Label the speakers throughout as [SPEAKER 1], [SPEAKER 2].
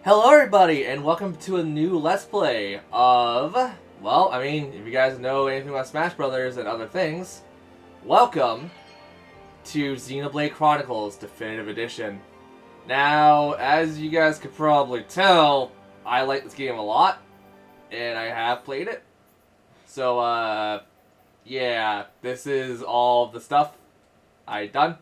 [SPEAKER 1] Hello everybody, and welcome to a new Let's Play of, well, I mean, if you guys know anything about Smash Brothers and other things, welcome to Xenoblade Chronicles Definitive Edition. Now, as you guys could probably tell, I like this game a lot, and I have played it. So, yeah, this is all the stuff I've done.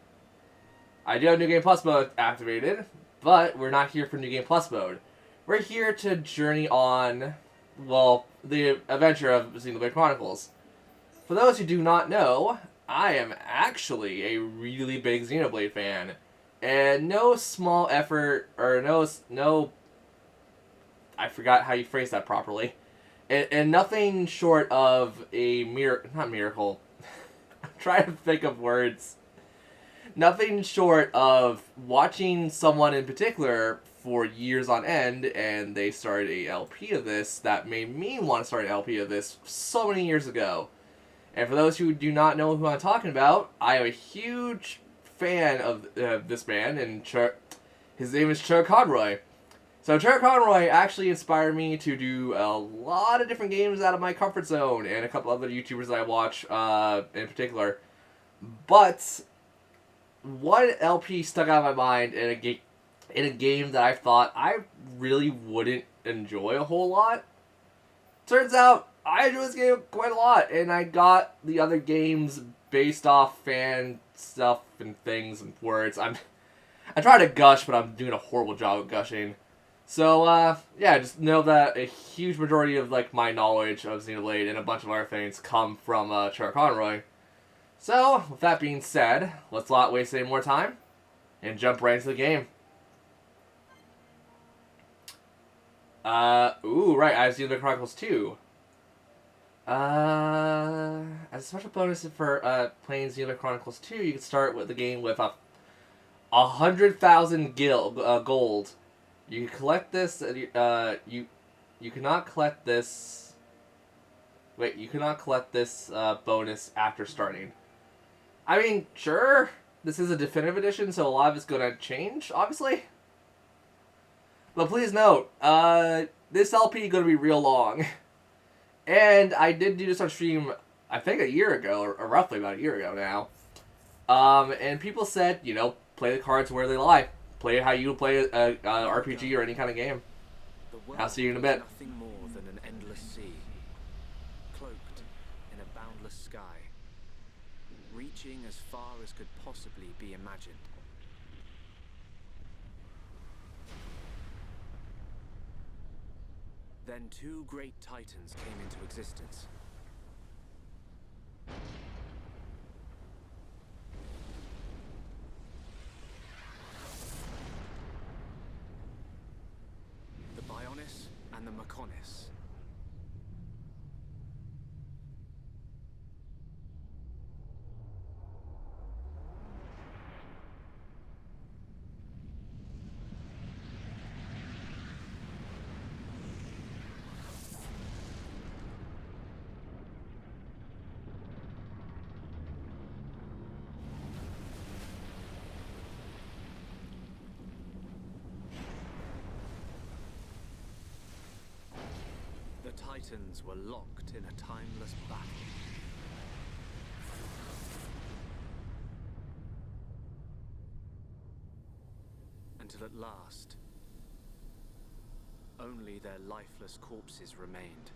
[SPEAKER 1] I do have New Game Plus mode activated, but we're not here for New Game Plus mode. We're here to journey on, well, the adventure of Xenoblade Chronicles. For those who do not know, I am actually a really big Xenoblade fan. And no small effort, or no, I forgot how you phrase that properly. And nothing short of a not miracle. I'm trying to think of words. Nothing short of watching someone in particular for years on end, and they started a LP of this that made me want to start an LP of this so many years ago. And for those who do not know who I'm talking about, I am a huge fan of this band, and his name is Chuck Conroy. So Chuck Conroy actually inspired me to do a lot of different games out of my comfort zone, and a couple other YouTubers that I watch in particular. But one LP stuck out of my mind in a game that I thought I really wouldn't enjoy a whole lot. Turns out I enjoy this game quite a lot, and I got the other games based off fan stuff and things and words. I try to gush, but I'm doing a horrible job of gushing. So yeah, just know that a huge majority of my knowledge of Xenoblade and a bunch of other things come from Chuck Conroy. So, with that being said, let's not waste any more time and jump right into the game. Right, I have Xenoblade Chronicles 2. As a special bonus for playing Xenoblade Chronicles 2, you can start with the game with 100,000 gold. You can collect this, you cannot collect this, you cannot collect this bonus after starting. I mean, sure, this is a definitive edition, so a lot of it's going to change, obviously. But please note, this LP is going to be real long. And I did do this on stream, I think a year ago, or roughly about a year ago now. And people said, play the cards where they lie. Play it how you play a RPG or any kind of game. I'll see you in a bit.
[SPEAKER 2] Nothing more than an endless sea, cloaked in a boundless sky, reaching as far as could possibly be imagined. Then two great titans came into existence. The Bionis and the Mechonis. The Titans were locked in a timeless battle. Until at last, only their lifeless corpses remained.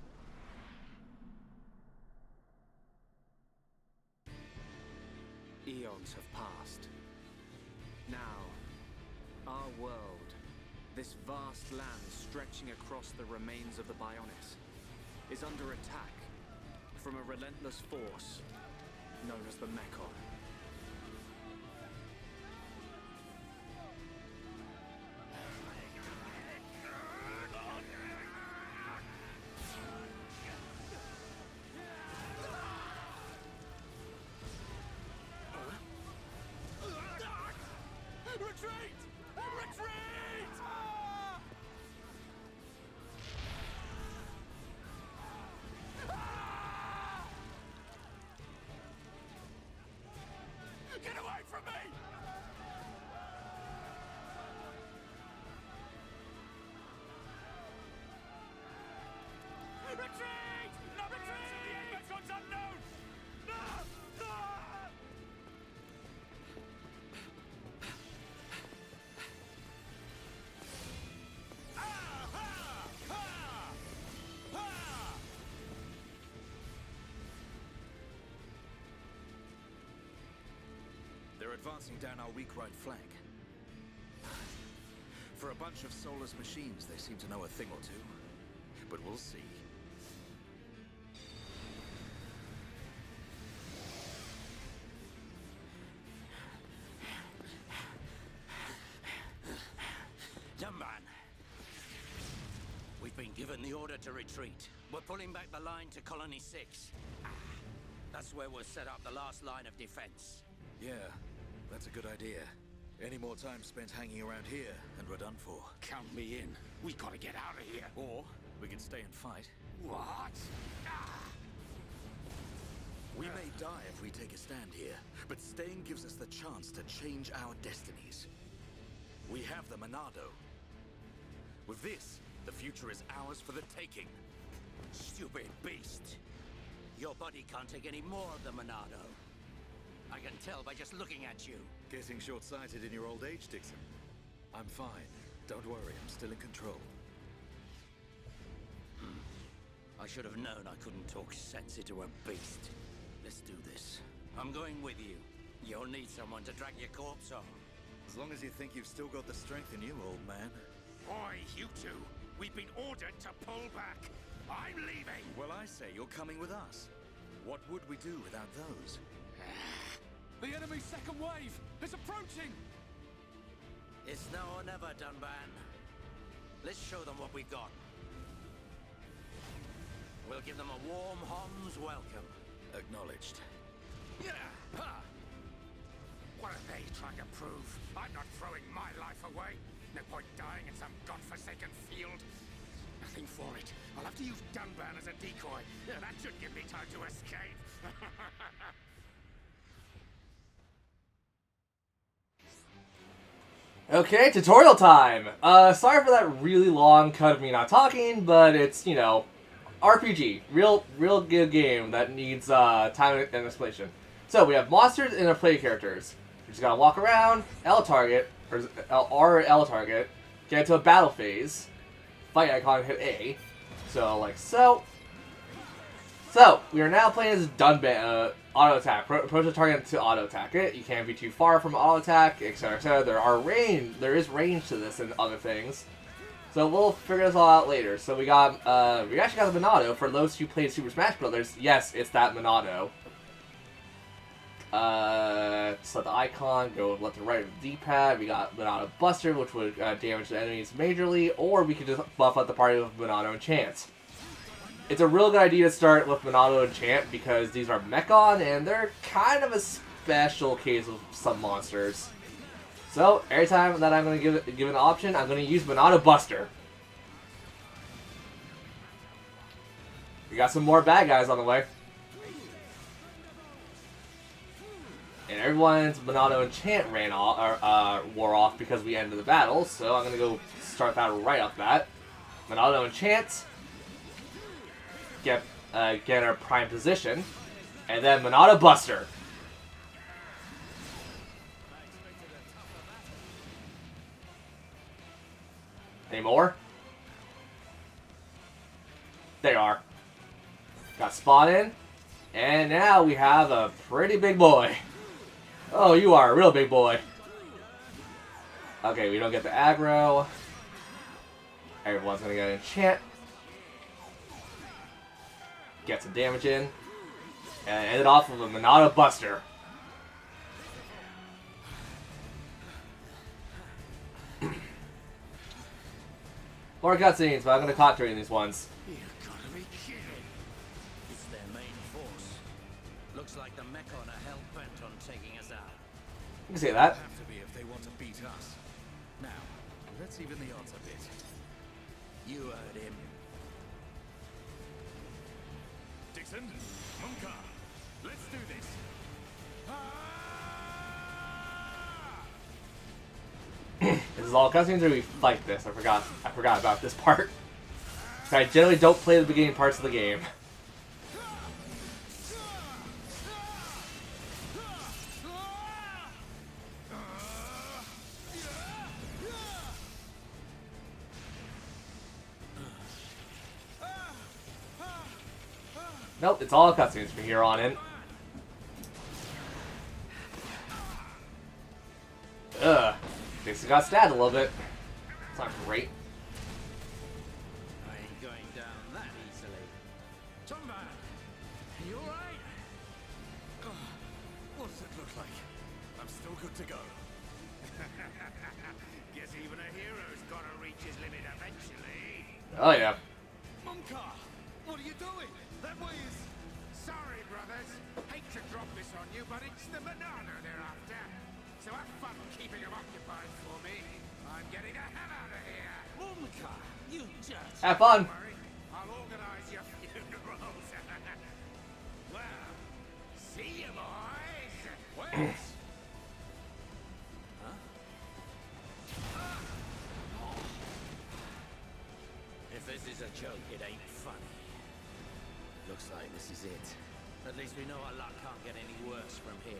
[SPEAKER 2] Eons have passed. Now, our world, this vast land stretching across the remains of the Bionis, is under attack from a relentless force known as the Mechon. Retreat! Retreat! Get away from me!
[SPEAKER 3] advancing down our weak right flank. For a bunch of soulless machines, they seem to know a thing or two. But we'll see.
[SPEAKER 4] Dumban. We've been given the order to retreat. We're pulling back the line to Colony 6. That's where we'll set up the last line of defense.
[SPEAKER 3] Yeah, that's a good idea. Any more time spent hanging around here, and we're done for.
[SPEAKER 4] Count me in. We gotta get out of here.
[SPEAKER 3] Or we can stay and fight.
[SPEAKER 4] What?
[SPEAKER 3] We may die if we take a stand here, but staying gives us the chance to change our destinies. We have the Monado. With this, the future is ours for the taking.
[SPEAKER 4] Stupid beast. Your body can't take any more of the Monado. I can tell by just looking at you.
[SPEAKER 3] Getting short-sighted in your old age, Dixon. I'm fine. Don't worry, I'm still in control.
[SPEAKER 4] I should have known I couldn't talk sense into a beast. Let's do this. I'm going with you. You'll need someone to drag your corpse on.
[SPEAKER 3] As long as you think you've still got the strength in you, old man.
[SPEAKER 4] Oi, you two! We've been ordered to pull back. I'm leaving!
[SPEAKER 3] Well, I say you're coming with us. What would we do without those?
[SPEAKER 2] The enemy's second wave is approaching!
[SPEAKER 4] It's now or never, Dunban. Let's show them what we've got. We'll give them a warm Hom's welcome.
[SPEAKER 3] Acknowledged.
[SPEAKER 4] Yeah! Ha! What are they trying to prove? I'm not throwing my life away. No point dying in some godforsaken field. Nothing for it. I'll have to use Dunban as a decoy. Yeah, that should give me time to escape.
[SPEAKER 1] Okay, tutorial time! Sorry for that really long cut of me not talking, but it's, you know, RPG. Real good game that needs time and explanation. So, we have monsters and our play characters. You just gotta walk around, L target, or L target, get into a battle phase, fight icon, hit A. So, like so. So, we are now playing as Dunban, auto attack. Approach the target to auto attack it. You can't be too far from auto attack, etc. etc. There is range to this and other things. So we'll figure this all out later. So we actually got the Monado. For those who played Super Smash Brothers, yes, it's that Monado. Select the icon, go left and right of the D-pad. We got Monado Buster, which would damage the enemies majorly, or we could just buff up the party with Monado Enchant. It's a real good idea to start with Monado Enchant because these are Mechon, and they're kind of a special case of some monsters. So, every time that I'm going to give an option, I'm going to use Monado Buster. We got some more bad guys on the way. And everyone's Monado Enchant wore off because we ended the battle, so I'm going to go start the battle right off the bat. Monado Enchant. Get our prime position, and then Monado Buster. Any more? They are. Got spawn in, and now we have a pretty big boy. Oh, you are a real big boy. Okay, we don't get the aggro. Everyone's gonna get an enchant. Get some damage in. And end it off with a Monado Buster. More cutscenes, but I'm going to talk during these ones.
[SPEAKER 4] You gotta be kidding. It's their main force. Looks like the Mechon are hell-bent on taking us out.
[SPEAKER 1] You can say that.
[SPEAKER 3] Have to be if they want to beat us. Now, let's even the odds a bit.
[SPEAKER 4] You heard him.
[SPEAKER 3] Dixon, Munka, let's do this.
[SPEAKER 1] This is all cutscenes, or we fight this? I forgot about this part. So I generally don't play the beginning parts of the game. Nope, it's all cutscenes from here on in. Basically got stabbed a little bit. It's not great.
[SPEAKER 5] I ain't going down that easily.
[SPEAKER 3] Tomba! You alright? What does it look like? I'm still good to go.
[SPEAKER 4] Guess even a hero's gotta reach his limit eventually.
[SPEAKER 1] Oh yeah.
[SPEAKER 3] Mumka! What are you doing? That way is...
[SPEAKER 4] Sorry, brothers. Hate to drop this on you, but it's the Monado they're after. So have fun keeping them occupied for me. I'm getting the hell out of here.
[SPEAKER 3] Mumka! You just...
[SPEAKER 1] Have fun.
[SPEAKER 4] Don't worry, I'll organize your funerals. Well, see you, boys. Wait.
[SPEAKER 5] If this is a joke, it ain't funny. Looks like this is it. At least we know our luck can't get any worse from here.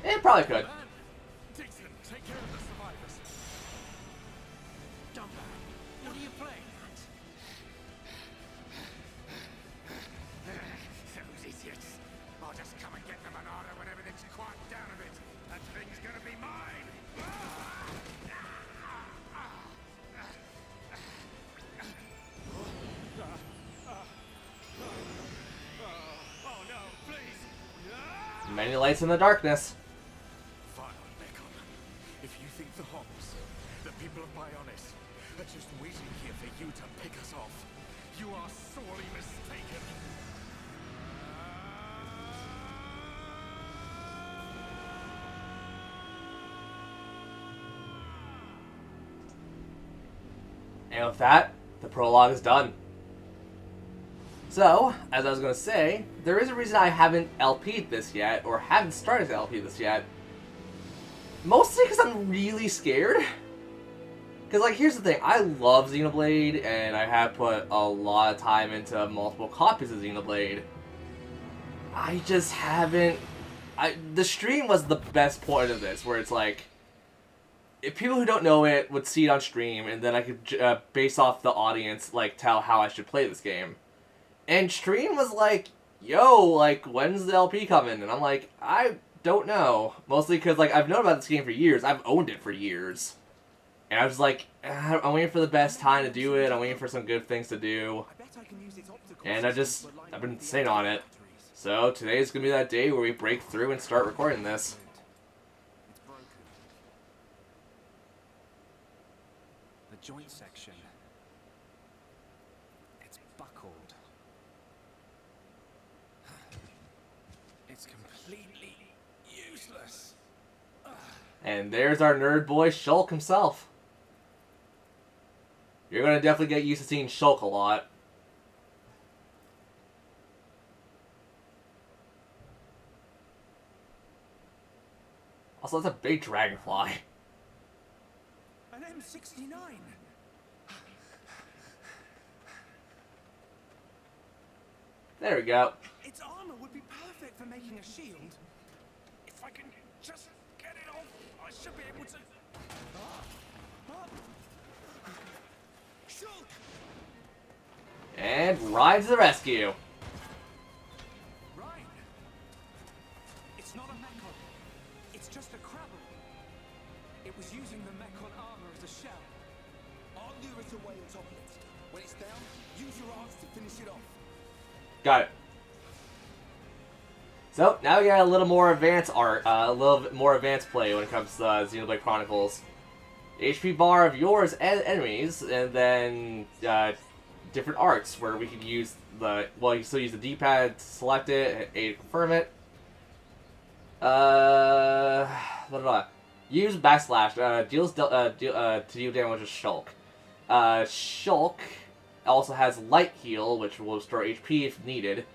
[SPEAKER 1] It probably could.
[SPEAKER 3] Man! Dixon, take care of the survivors.
[SPEAKER 5] Dumbo, what are you playing at?
[SPEAKER 4] Those idiots. I'll just come and get the Monado when everything's quiet down a bit. That thing's gonna be mine. Oh no, please.
[SPEAKER 1] Many lights in the darkness.
[SPEAKER 3] Fire on Mekon. If you think the Homs, the people of Bionis, are just waiting here for you to pick us off, you are sorely mistaken.
[SPEAKER 1] And with that, the prologue is done. So, as I was going to say, there is a reason I haven't LP'd this yet, or haven't started to LP this yet. Mostly because I'm really scared. Because, like, here's the thing. I love Xenoblade, and I have put a lot of time into multiple copies of Xenoblade. I just haven't... The stream was the best point of this, where it's like... If people who don't know it would see it on stream, and then I could, based off the audience, like, tell how I should play this game. And stream was like, yo, like, when's the LP coming? And I'm like, I don't know. Mostly because, like, I've known about this game for years. I've owned it for years. And I was like, I'm waiting for the best time to do it. I'm waiting for some good things to do. And I've been sitting on it. So today's going to be that day where we break through and start recording this.
[SPEAKER 2] It's broken. The joint section. It's buckled. It's completely useless.
[SPEAKER 1] And there's our nerd boy, Shulk himself. You're going to definitely get used to seeing Shulk a lot. Also, that's a big dragonfly.
[SPEAKER 2] An M69.
[SPEAKER 1] There we go.
[SPEAKER 2] Its armor would be perfect for making a shield.
[SPEAKER 4] If I can just get it off, I should be able to.
[SPEAKER 2] Shulk!
[SPEAKER 1] And Ryan to the rescue.
[SPEAKER 2] Ryan! It's not a Mechon. It's just a Crabble. It was using the Mechon armor as a shell.
[SPEAKER 6] I'll lure it away and topple it. When it's down, use your arms to finish it off.
[SPEAKER 1] Got it. So, now we got a little more advanced art, a little bit more advanced play when it comes to Xenoblade Chronicles. HP bar of yours and enemies, and then different arts where we can use the, well, you can still use the D-pad to select it, A to confirm it. Use backslash, deals to deal damage with Shulk. Shulk also has light heal, which will restore HP if needed,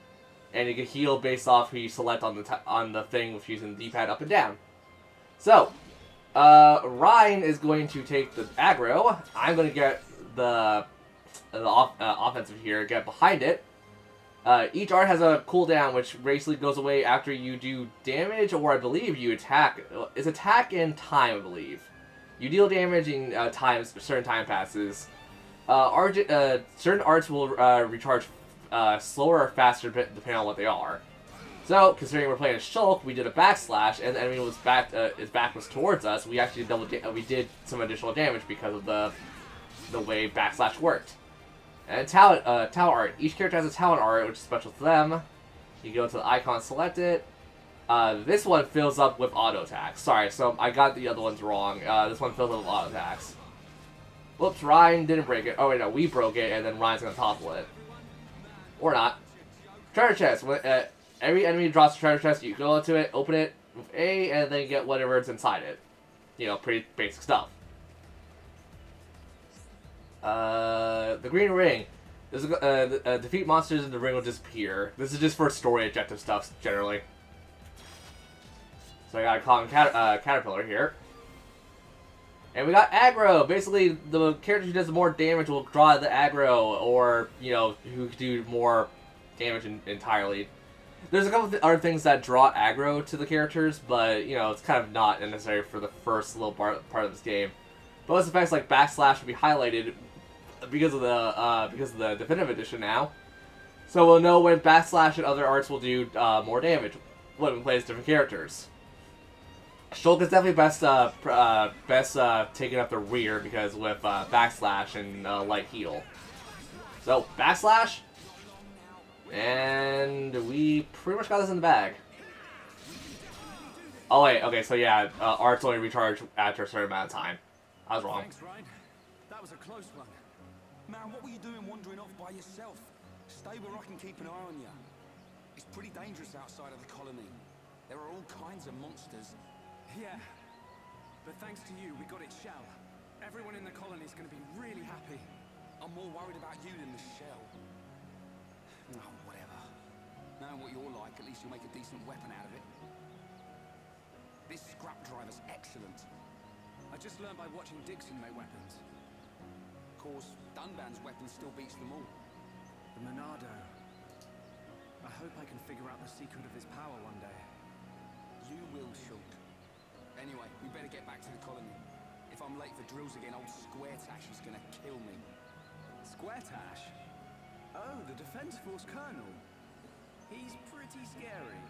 [SPEAKER 1] and you can heal based off who you select on the thing with using the D-pad up and down. So, Ryan is going to take the aggro. I'm going to get the offensive here, get behind it. Each art has a cooldown, which basically goes away after you do damage, or I believe you attack. It's attack in time, I believe. You deal damage in certain time passes. Certain arts will recharge slower or faster depending on what they are. So, considering we're playing a Shulk, we did a backslash, and the enemy was back. His back was towards us. We actually we did some additional damage because of the way backslash worked. And talent art. Each character has a talent art, which is special to them. You go to the icon, select it. This one fills up with auto attacks. Sorry, so I got the other ones wrong. This one fills up with auto attacks. Whoops, Ryan didn't break it. Oh wait, no, we broke it, and then Ryan's gonna topple it. Or not. Treasure chest. When, every enemy drops a treasure chest, you go into it, open it with A, and then get whatever's inside it. You know, pretty basic stuff. The green ring. This is, defeat monsters and the ring will disappear. This is just for story objective stuff, generally. So I got a common caterpillar here. And we got aggro. Basically, the character who does more damage will draw the aggro, or, you know, who can do more damage entirely. There's a couple of other things that draw aggro to the characters, but, you know, it's kind of not necessary for the first little part of this game. Bonus effects like backslash will be highlighted because of the Definitive Edition now. So we'll know when backslash and other arts will do more damage when we play as different characters. Shulk is definitely best taking up the rear because with backslash and light heal. So backslash, and we pretty much got this in the bag. Oh wait, okay, so yeah, arts only recharge after a certain amount of time. I was wrong.
[SPEAKER 6] Thanks, Ryan. That was a close one. Man, what were you doing wandering off by yourself? Stay where I can keep an eye on you. It's pretty dangerous outside of the colony. There are all kinds of monsters.
[SPEAKER 2] Yeah, but thanks to you, we got it shell. Everyone in the colony's gonna be really happy.
[SPEAKER 6] I'm more worried about you than the shell. Oh, whatever. Knowing what you're like, at least you'll make a decent weapon out of it. This scrap driver's excellent.
[SPEAKER 2] I just learned by watching Dixon make weapons.
[SPEAKER 6] Of course, Dunban's weapon still beats them all.
[SPEAKER 2] The Monado. I hope I can figure out the secret of his power one day.
[SPEAKER 6] You will, Shulk. Anyway, we better get back to the colony. If I'm late for drills again, old Square Tash is gonna kill me.
[SPEAKER 2] Square Tash? Oh, the Defense Force Colonel. He's pretty scary.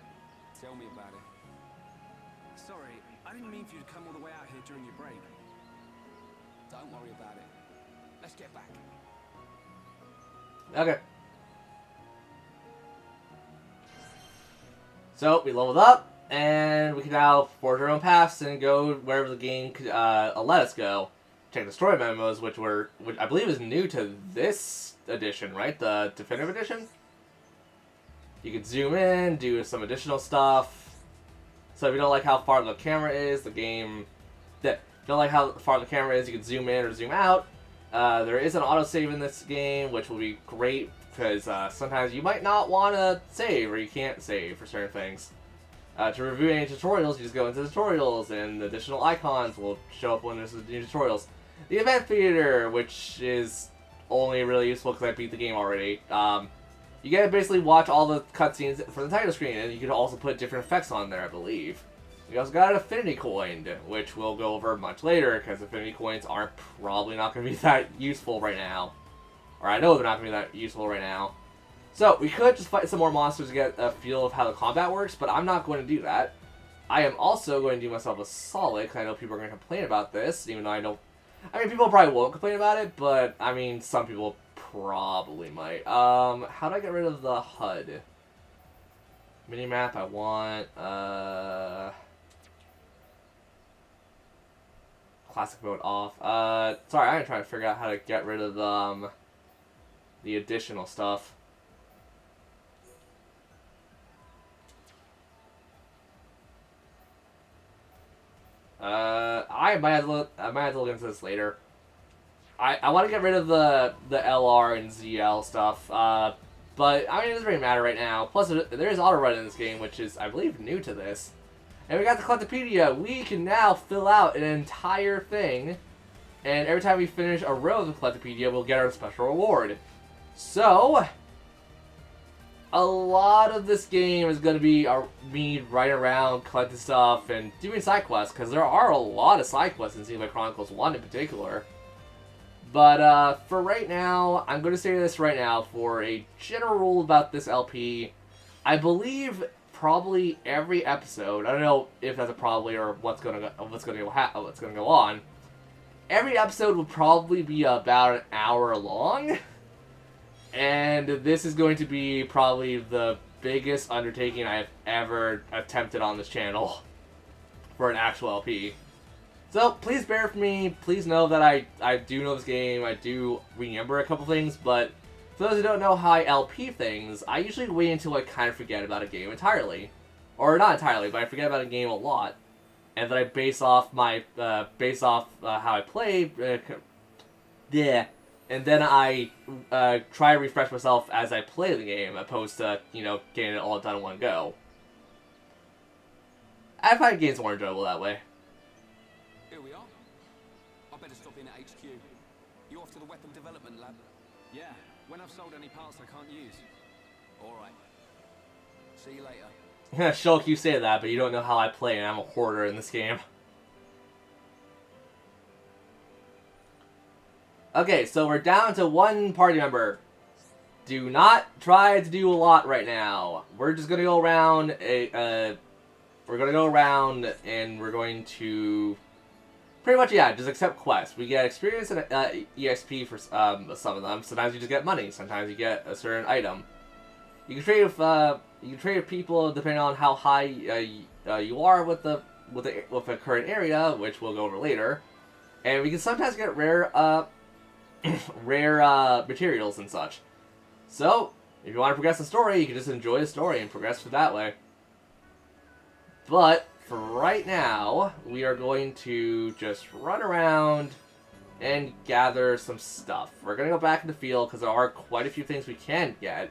[SPEAKER 6] Tell me about it.
[SPEAKER 2] Sorry, I didn't mean for you to come all the way out here during your break.
[SPEAKER 6] Don't worry about it. Let's get back.
[SPEAKER 1] Okay. So we leveled up. And we can now forge our own paths and go wherever the game could, let us go. Check the story memos, which I believe is new to this edition, right? The Definitive Edition? You can zoom in, do some additional stuff. So if you don't like how far the camera is, the game... If you don't like how far the camera is, you can zoom in or zoom out. There is an autosave in this game, which will be great, because sometimes you might not want to save, or you can't save for certain things. To review any tutorials, you just go into tutorials, and the additional icons will show up when there's new tutorials. The event theater, which is only really useful because I beat the game already. You get to basically watch all the cutscenes from the title screen, and you can also put different effects on there, I believe. We also got an affinity coin, which we'll go over much later, because affinity coins aren't probably not going to be that useful right now. Or I know they're not going to be that useful right now. So, we could just fight some more monsters to get a feel of how the combat works, but I'm not going to do that. I am also going to do myself a solid, because I know people are going to complain about this, even though I know... I mean, people probably won't complain about it, but, I mean, some people probably might. How do I get rid of the HUD? Minimap, I want, classic mode off. Sorry, I'm trying to figure out how to get rid of, the additional stuff. I might have to look into this later. I want to get rid of the LR and ZL stuff, but I mean, it doesn't really matter right now. Plus, there is auto run in this game, which is, I believe, new to this. And we got the Collectopedia. We can now fill out an entire thing, and every time we finish a row of the Collectopedia, we'll get our special reward. So, a lot of this game is going to be me running around, collecting stuff, and doing side quests, because there are a lot of side quests in Xenoblade Chronicles 1 in particular. But for right now, I'm going to say this right now for a general rule about this LP. I believe probably every episode. I don't know if that's a probably or what's gonna go on. Every episode will probably be about an hour long, and this is going to be probably the biggest undertaking I've ever attempted on this channel for an actual LP. So please bear with me. Please know that I do know this game. I do remember a couple things, but for those who don't know how I LP things, I usually wait until I kind of forget about a game entirely. Or not entirely, but I forget about a game a lot. And then I base off how I play. And then I try to refresh myself as I play the game, opposed to, getting it all done in one go. I find games more enjoyable that way.
[SPEAKER 6] Here we are. I better stop in at HQ. You off to the weapon development lab?
[SPEAKER 2] Yeah, when I've sold any parts I can't use.
[SPEAKER 6] All right. See you later.
[SPEAKER 1] Shulk, you say that, but you don't know how I play, and I'm a hoarder in this game. Okay, so we're down to one party member. Do not try to do a lot right now. We're just gonna go around. We're gonna go around, and we're going to pretty much, yeah, just accept quests. We get experience and EXP for some of them. Sometimes you just get money. Sometimes you get a certain item. You can trade with people depending on how high you are with the current area, which we'll go over later. And we can sometimes get rare materials and such. So if you want to progress the story, you can just enjoy the story and progress that way. But for right now, we are going to just run around and gather some stuff. We're going to go back in the field because there are quite a few things we can get.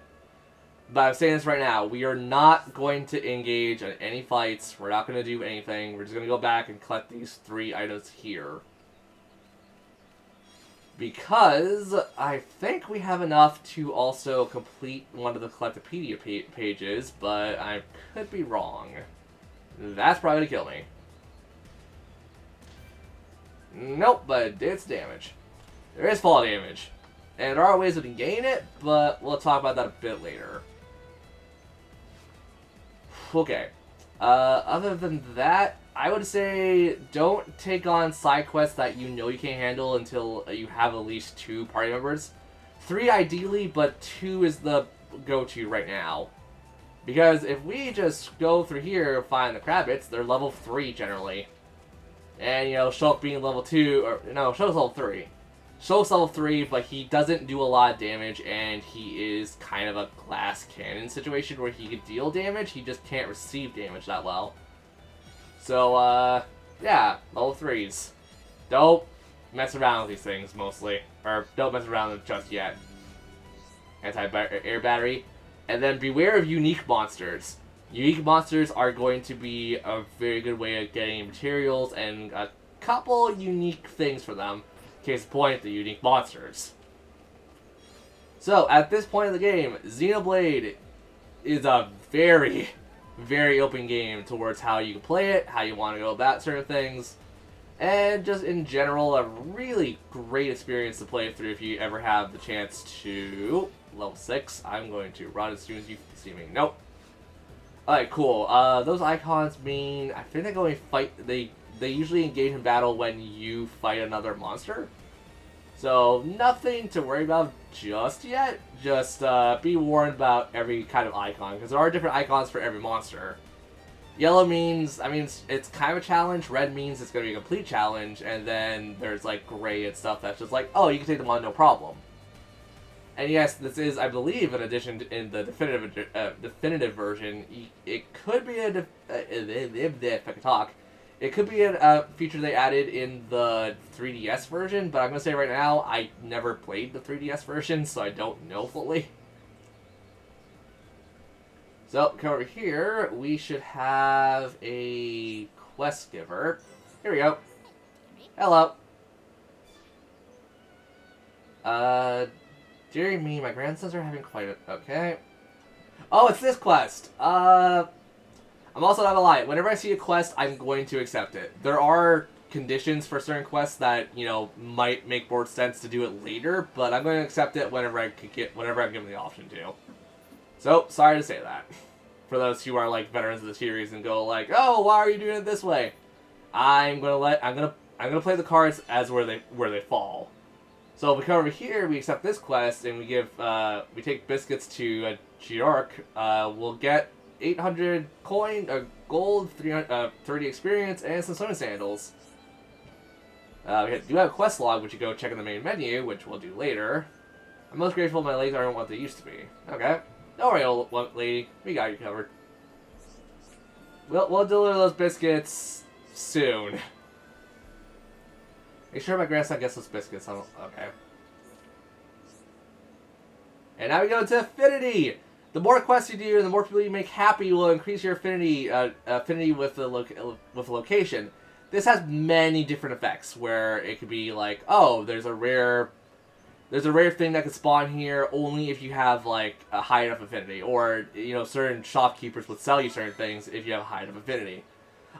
[SPEAKER 1] But I'm saying this right now, we are not going to engage in any fights. We're not going to do anything. We're just going to go back and collect these 3 items here. Because I think we have enough to also complete one of the Collectopedia pages, but I could be wrong. That's probably going to kill me. Nope, but it's damage. There is fall damage. And there are ways we can gain it, but we'll talk about that a bit later. Okay. Other than that, I would say don't take on side quests that you know you can't handle until you have at least 2 party members. 3 ideally, but 2 is the go-to right now. Because if we just go through here and find the Krabbits, they're level 3 generally. And, Shulk being level 2, or, no, Shulk's level 3. Shulk's level 3, but he doesn't do a lot of damage, and he is kind of a glass cannon situation where he can deal damage, he just can't receive damage that well. So, yeah, level 3s. Don't mess around with these things, mostly. Or, don't mess around with them just yet. Anti-air battery. And then beware of unique monsters. Unique monsters are going to be a very good way of getting materials and a couple unique things for them. Case in point, the unique monsters. So, at this point in the game, Xenoblade is a very, very open game towards how you can play it, how you want to go about certain things, and just in general, a really great experience to play through if you ever have the chance to. Level 6, I'm going to run as soon as you see me. Nope. Alright, cool. Those icons mean, I think they're going to fight, they usually engage in battle when you fight another monster. So, nothing to worry about just yet. Just be warned about every kind of icon, because there are different icons for every monster. Yellow means, it's kind of a challenge. Red means it's going to be a complete challenge. And then there's, like, gray and stuff that's just like, oh, you can take them on, no problem. And yes, this is, I believe, an addition in the definitive version. It could be if I could talk. It could be a feature they added in the 3DS version, but I'm going to say right now, I never played the 3DS version, so I don't know fully. So, come over here, we should have a quest giver. Here we go. Hello. Dear me, my grandsons are having quite a... Okay. Oh, it's this quest! I'm also not gonna lie. Whenever I see a quest, I'm going to accept it. There are conditions for certain quests that, might make more sense to do it later, but I'm going to accept it whenever I'm given the option to. So, sorry to say that. for those who are like veterans of the series and go like, oh, why are you doing it this way? I'm gonna play the cards as where they fall. So if we come over here, we accept this quest, and we take biscuits to Georg. We'll get 800 gold, 30 experience, and some swimming sandals. We do have a quest log, which you go check in the main menu, which we'll do later. I'm most grateful my legs aren't what they used to be. Okay. Don't worry, old lady. We got you covered. We'll deliver those biscuits soon. Make sure my grandson gets those biscuits. Okay. And now we go to affinity. The more quests you do, and the more people you make happy, will increase your affinity with the location. This has many different effects, where it could be like, oh, there's a rare thing that can spawn here only if you have like a high enough affinity, or certain shopkeepers will sell you certain things if you have a high enough affinity.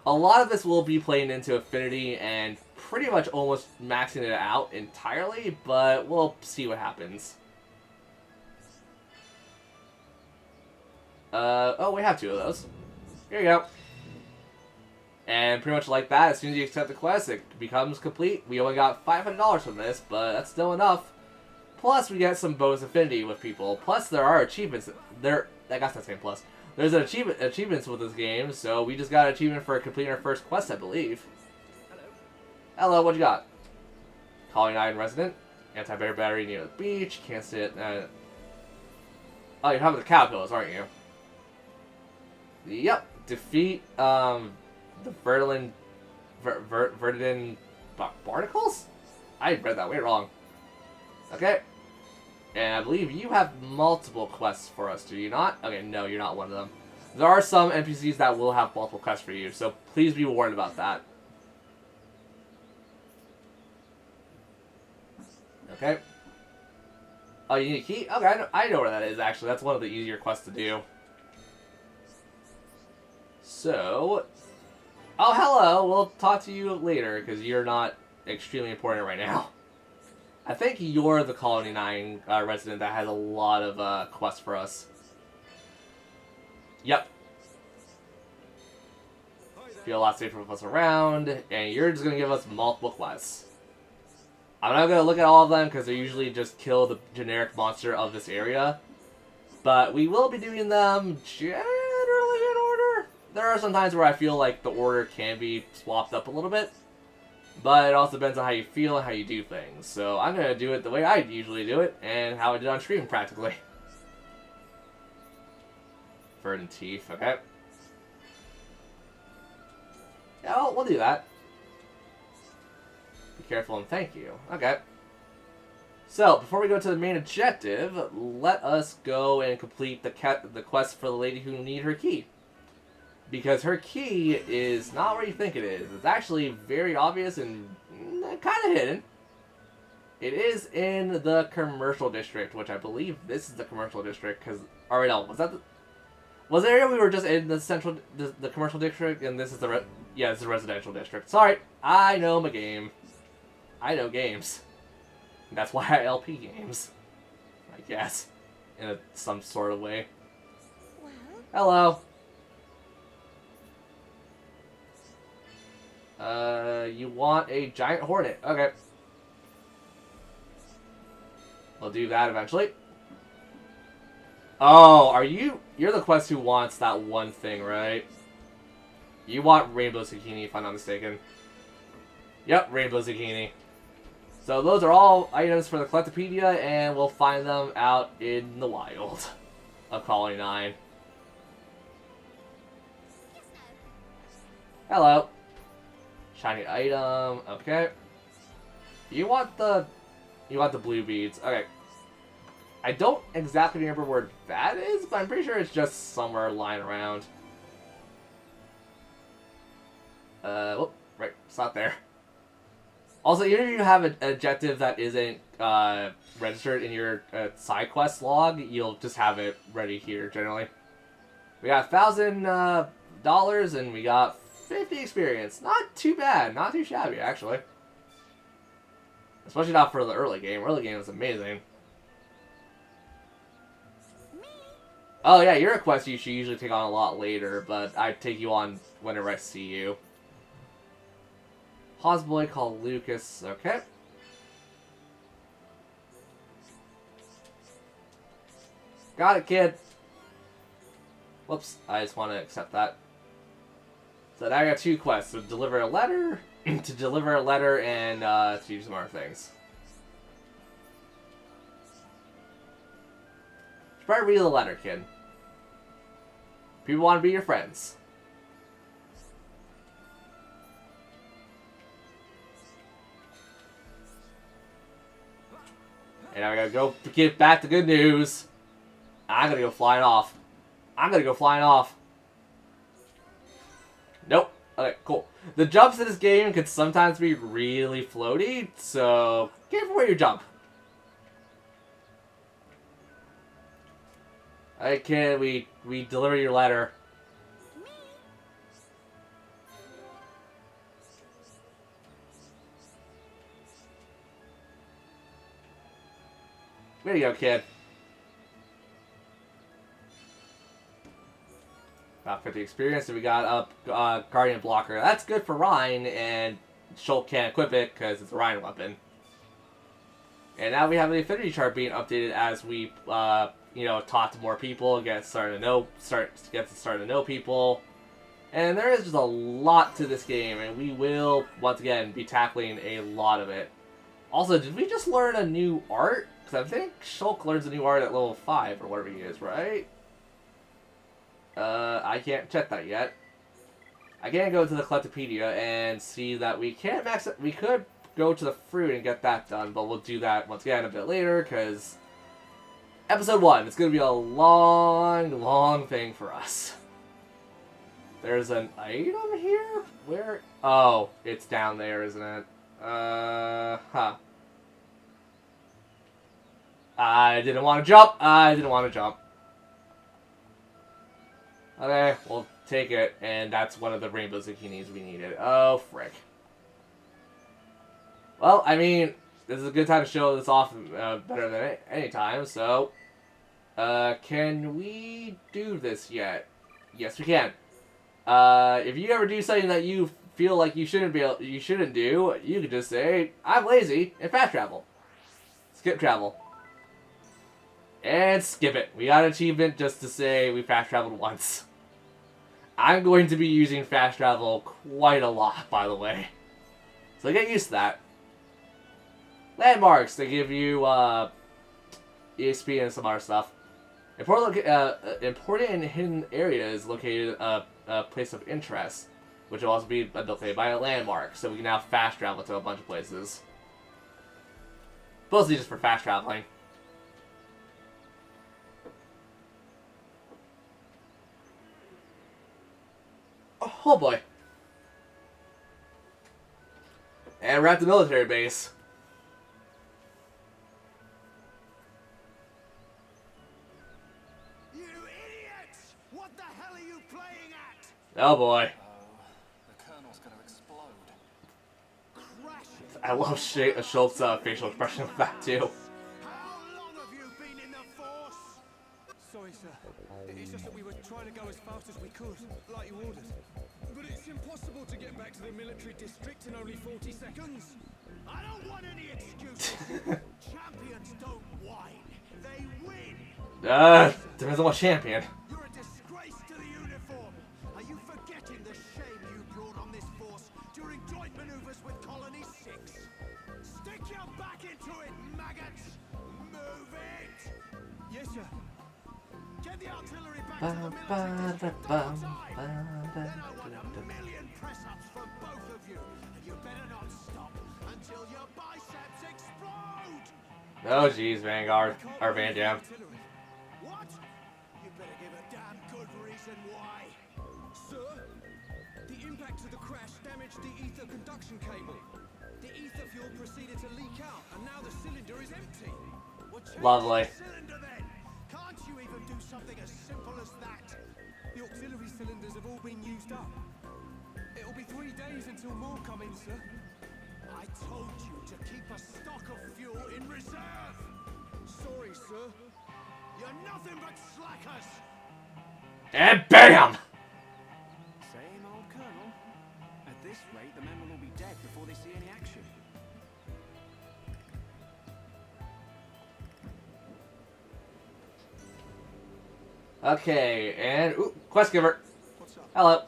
[SPEAKER 1] A lot of this will be playing into affinity and pretty much almost maxing it out entirely, but we'll see what happens. Oh, we have 2 of those. Here you go. And pretty much like that, as soon as you accept the quest, it becomes complete. We only got $500 from this, but that's still enough. Plus, we get some bonus affinity with people. Plus, there are achievements. I guess that's saying plus. There's an achievements with this game, so we just got an achievement for completing our first quest, I believe. Hello, what you got? Colony 9 resident. Anti-bear battery near the beach. Can't sit. Oh, you're having the caterpillars, aren't you? Yep. Defeat the Verdilin barnacles? I read that way wrong. Okay. And I believe you have multiple quests for us, do you not? Okay, no, you're not one of them. There are some NPCs that will have multiple quests for you, so please be warned about that. Okay. Oh, you need a key? Okay, I know where that is, actually. That's one of the easier quests to do. So... Oh, hello! We'll talk to you later, because you're not extremely important right now. I think you're the Colony 9 resident that has a lot of quests for us. Yep. Feel a lot safer with us around, and you're just going to give us multiple quests. I'm not going to look at all of them, because they usually just kill the generic monster of this area. But we will be doing them generally in order. There are some times where I feel like the order can be swapped up a little bit. But it also depends on how you feel and how you do things. So I'm going to do it the way I usually do it, and how I did on stream, practically. Verdant teeth, okay. Yeah, well, we'll do that. Be careful and thank you. Okay. So, before we go to the main objective, let us go and complete the quest for the lady who needs her key. Because her key is not where you think it is. It's actually very obvious and kind of hidden. It is in the commercial district, which I believe this is the commercial district. Because, alright, no, was the area we were just in the commercial district, and this is it's the residential district. Sorry, I know my game. I know games. That's why I LP games, I guess, in some sort of way.
[SPEAKER 7] Well?
[SPEAKER 1] Hello. You want a giant hornet. Okay. We'll do that eventually. Oh, you're the quest who wants that one thing, right? You want Rainbow Zucchini, if I'm not mistaken. Yep, Rainbow Zucchini. So those are all items for the Collectopedia, and we'll find them out in the wild of Colony 9. Hello. Shiny item. Okay. You want the blue beads. Okay. I don't exactly remember where that is, but I'm pretty sure it's just somewhere lying around. Oh, right. It's not there. Also, even if you have an objective that isn't registered in your side quest log, you'll just have it ready here, generally. We got $1,000, and we got 50 experience. Not too bad. Not too shabby, actually. Especially not for the early game. Early game is amazing. Oh yeah, you're a quest you should usually take on a lot later, but I take you on whenever I see you. Pause boy called Lucas. Okay. Got it, kid. Whoops, I just want to accept that. So now I got 2 quests: to deliver a letter, and to do some other things. Should probably read the letter, kid. People want to be your friends. And I gotta go get back to good news. I'm gonna go flying off. Nope. Okay, cool. The jumps in this game can sometimes be really floaty, so careful where you jump. Alright, kid, we deliver your letter. There you go, kid. About 50 experience, and we got up Guardian Blocker. That's good for Ryan, and Shulk can't equip it because it's a Ryan weapon. And now we have the affinity chart being updated as we, talk to more people, get to know people. And there is just a lot to this game, and we will, once again, be tackling a lot of it. Also, did we just learn a new art? Because I think Shulk learns a new art at level 5, or whatever he is, right? I can't check that yet. I can't go to the Collectopedia and see that we can't max it. We could go to the fruit and get that done, but we'll do that once again a bit later, because episode 1, it's going to be a long thing for us. There's an item here? Where? Oh, it's down there, isn't it? Huh. I didn't want to jump. Okay, we'll take it, and that's one of the rainbow zucchinis we needed. Oh, frick. Well, I mean, this is a good time to show this off better than any time, so... can we do this yet? Yes, we can. If you ever do something that you feel like you shouldn't do, you can just say, I'm lazy, and fast travel. Skip travel. And skip it. We got an achievement just to say we fast traveled once. I'm going to be using fast travel quite a lot, by the way. So get used to that. Landmarks, they give you EXP and some other stuff. Important and hidden areas located a place of interest, which will also be located by a landmark, so we can now fast travel to a bunch of places. Mostly just for fast traveling. Oh boy. And we're at the military base.
[SPEAKER 4] You idiots! What the hell are you playing at?
[SPEAKER 1] Oh boy.
[SPEAKER 6] The Colonel's gonna explode.
[SPEAKER 4] Crashing.
[SPEAKER 1] I love Schultz's facial expression of that too.
[SPEAKER 4] How long have you been in the Force?
[SPEAKER 6] Sorry, sir. It's just that we were trying to go as fast as we could, like you ordered. But it's impossible to get back to the military district in only 40 seconds.
[SPEAKER 4] I don't want any excuses. Champions don't whine. They win.
[SPEAKER 1] Depends on what champion.
[SPEAKER 4] You're a disgrace to the uniform. Are you forgetting the shame you brought on this Force during joint maneuvers with Colony 6? Stick your back into it, maggots. Move it.
[SPEAKER 6] Yes, sir.
[SPEAKER 4] Get the artillery back to the military district on time. Then I want 1,000,000 press-ups from both of you. And you better not stop until your biceps explode.
[SPEAKER 1] Oh jeez, Vanguard. Or Van Dam.
[SPEAKER 4] What? You better give a damn good reason why.
[SPEAKER 6] Sir, the impact of the crash damaged the ether conduction cable. The ether fuel proceeded to leak out, and now the cylinder is empty.
[SPEAKER 4] Well, change
[SPEAKER 1] Lovely.
[SPEAKER 4] the cylinder then. Can't you even do something as simple as that?
[SPEAKER 6] The auxiliary cylinders have all been used up. It'll be 3 days until more come in, sir.
[SPEAKER 4] I told you to keep a stock of fuel in reserve.
[SPEAKER 6] Sorry, sir.
[SPEAKER 4] You're nothing but slackers.
[SPEAKER 1] And BAM!
[SPEAKER 2] Same old Colonel. At this rate, the men will all be dead before they see any action.
[SPEAKER 1] Okay, and ooh, quest giver.
[SPEAKER 2] What's up?
[SPEAKER 1] Hello.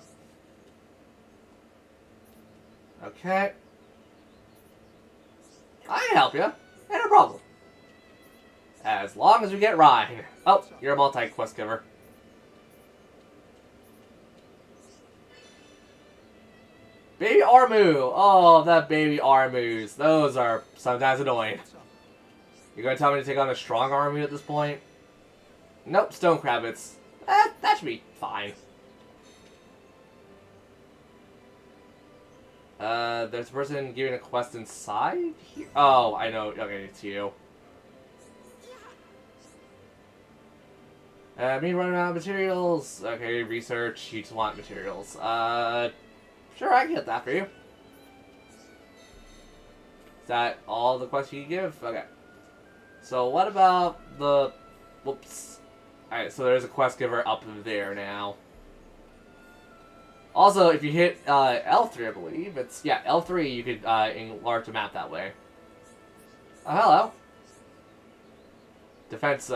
[SPEAKER 1] Okay. I can help you. Ain't no problem. As long as we get Rhine. Oh, you're a multi-quest giver. Baby Armu! Oh, that baby Armus. Those are sometimes annoying. You're gonna tell me to take on a strong Armu at this point? Nope, stone crabbits. That should be fine. There's a person giving a quest inside here. Oh, I know. Okay, it's you. Me running out of materials. Okay, research. You just want materials. Sure, I can get that for you. Is that all the quests you can give? Okay. So what about the... Whoops. Alright, so there's a quest giver up there now. Also, if you hit L3, I believe, it's... Yeah, L3, you could enlarge the map that way. Oh, hello. Defense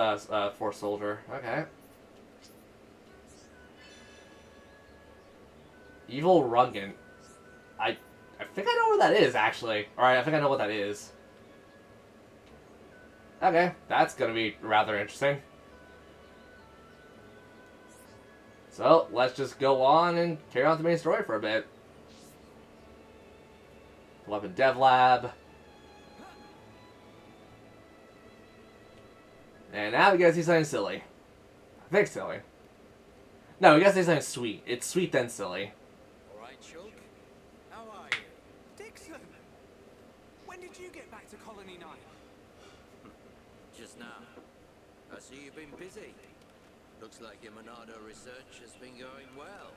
[SPEAKER 1] force soldier. Okay. Evil Rungan. I think I know where that is, actually. Alright, I think I know what that is. Okay, that's gonna be rather interesting. So, let's just go on and carry on with the main story for a bit. Weapon Dev Lab. And now we gotta see something silly. I think silly. No, we gotta say something sweet. It's sweet then silly.
[SPEAKER 5] Alright, Chunk. How are you?
[SPEAKER 2] Dixon! When did you get back to Colony 9?
[SPEAKER 5] Just now. I see you've been busy. Looks like your Monado research has been going well.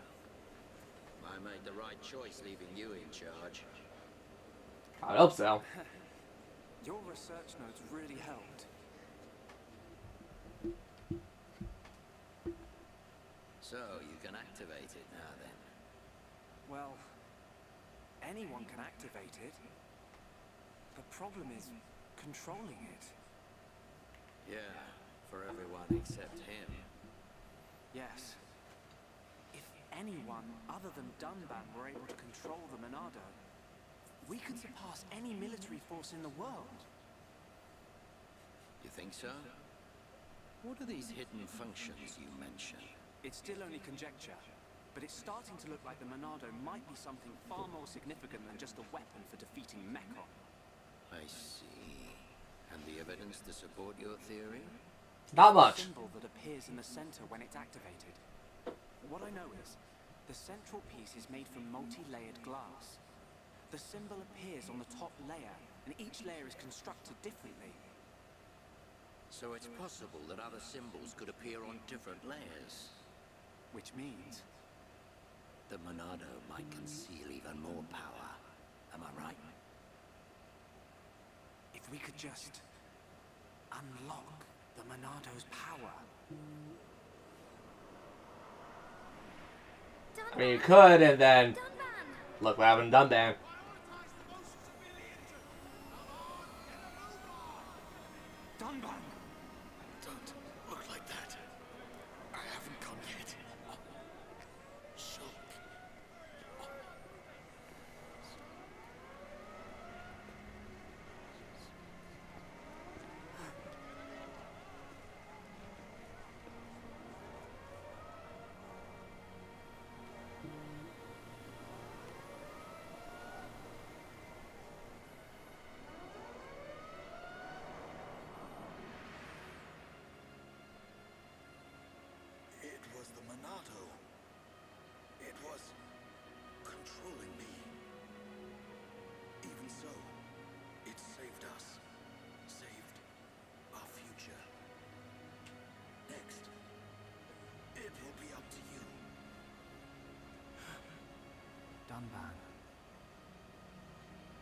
[SPEAKER 5] I made the right choice leaving you in charge.
[SPEAKER 1] I hope so.
[SPEAKER 2] Your research notes really helped.
[SPEAKER 5] So, you can activate it now then.
[SPEAKER 2] Well, anyone can activate it. The problem is controlling it.
[SPEAKER 5] Yeah, for everyone except him.
[SPEAKER 2] Yes. If anyone other than Dunban were able to control the Monado, we could surpass any military force in the world.
[SPEAKER 5] You think so? What are these hidden functions you mention?
[SPEAKER 2] It's still only conjecture, but it's starting to look like the Monado might be something far more significant than just a weapon for defeating Mechon.
[SPEAKER 5] I see. And the evidence to support your theory?
[SPEAKER 1] Not
[SPEAKER 2] The
[SPEAKER 1] much.
[SPEAKER 2] symbol that appears in the center when it's activated. What I know is, the central piece is made from multi-layered glass. The symbol appears on the top layer, and each layer is constructed differently.
[SPEAKER 5] So it's possible that other symbols could appear on different layers.
[SPEAKER 2] Which means...
[SPEAKER 5] The Monado might conceal even more power. Am I right?
[SPEAKER 2] if we could just... unlock the Monado's power.
[SPEAKER 1] I mean, you could, and then... Look what happened to Dunban.
[SPEAKER 2] Dunban!
[SPEAKER 3] Don't look like that. I haven't come yet. Shulk. It was the Monado. It was controlling me. Even so, it saved us. Saved our future. Next, it will be up to you.
[SPEAKER 2] Dunban.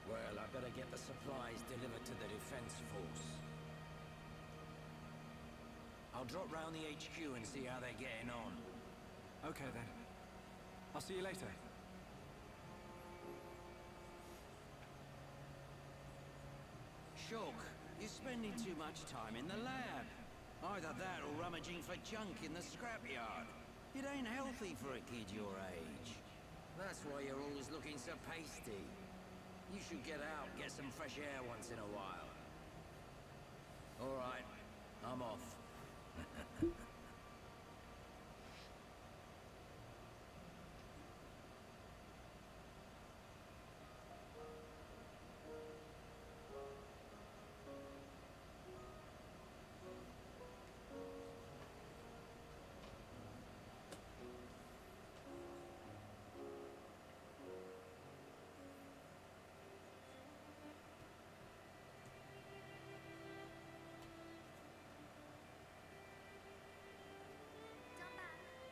[SPEAKER 5] Well, I better get the supplies delivered to the defense force. I'll drop round the HQ and see how they're getting on.
[SPEAKER 6] Okay then. I'll see you later.
[SPEAKER 5] Shulk, you're spending too much time in the lab. Either that or rummaging for junk in the scrapyard. It ain't healthy for a kid your age. That's why you're always looking so pasty. You should get out, get some fresh air once in a while. All right, I'm off.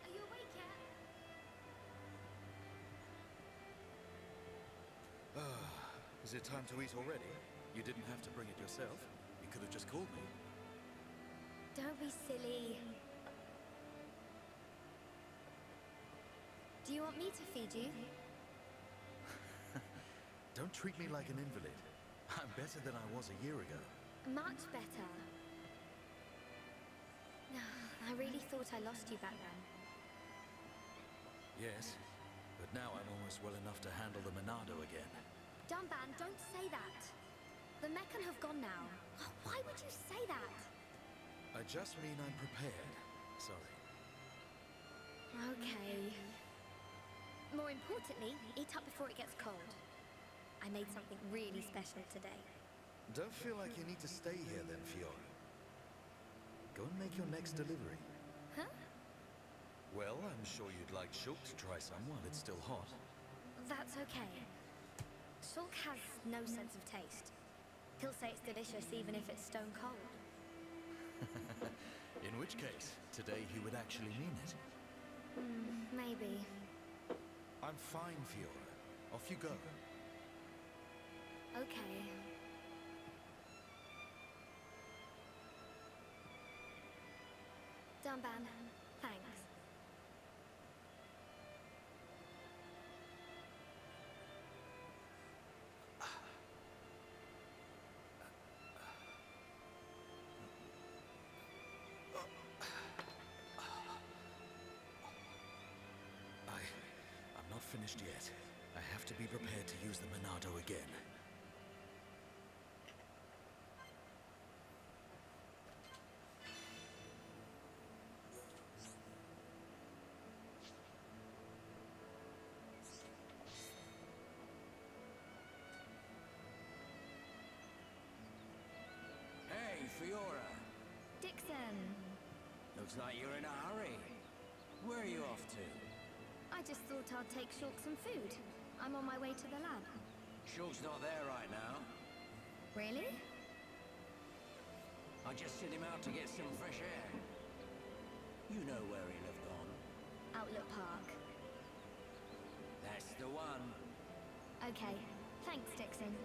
[SPEAKER 7] Are you awake yet?
[SPEAKER 3] Is it time to eat already? You didn't have to bring it yourself. You could have just called me.
[SPEAKER 7] Don't be silly. Do you want me to feed you?
[SPEAKER 3] Don't treat me like an invalid. I'm better than I was a year ago.
[SPEAKER 7] Much better. I really thought I lost you back then.
[SPEAKER 3] Yes, but now I'm almost well enough to handle the Monado again.
[SPEAKER 7] Dunban, don't say that. The Meccan have gone now. Why would you say that?
[SPEAKER 3] I just mean I'm prepared. Sorry.
[SPEAKER 7] Okay. More importantly, eat up before it gets cold. I made something really special today.
[SPEAKER 3] Don't feel like you need to stay here then, Fiora. Go and make your next delivery.
[SPEAKER 7] Huh?
[SPEAKER 3] Well, I'm sure you'd like Shulk to try some while it's still hot.
[SPEAKER 7] That's okay. Shulk has no sense of taste. He'll say it's delicious even if it's stone cold.
[SPEAKER 3] In which case, today he would actually mean it.
[SPEAKER 7] Maybe.
[SPEAKER 3] I'm fine, Fiora. Off you go.
[SPEAKER 7] Okay. Dunban, thanks.
[SPEAKER 3] I'm not finished yet. I have to be prepared to use the Monado again.
[SPEAKER 5] Hey, Fiora.
[SPEAKER 7] Dixon!
[SPEAKER 5] Looks like you're in a hurry. Where are you off to?
[SPEAKER 7] I just thought I'd take Shulk some food. I'm on my way to the lab.
[SPEAKER 5] Shulk's not there right now.
[SPEAKER 7] Really?
[SPEAKER 5] I just sent him out to get some fresh air. You know where he'll have gone.
[SPEAKER 7] Outlook Park.
[SPEAKER 5] That's the one.
[SPEAKER 7] Okay. Thanks, Dixon.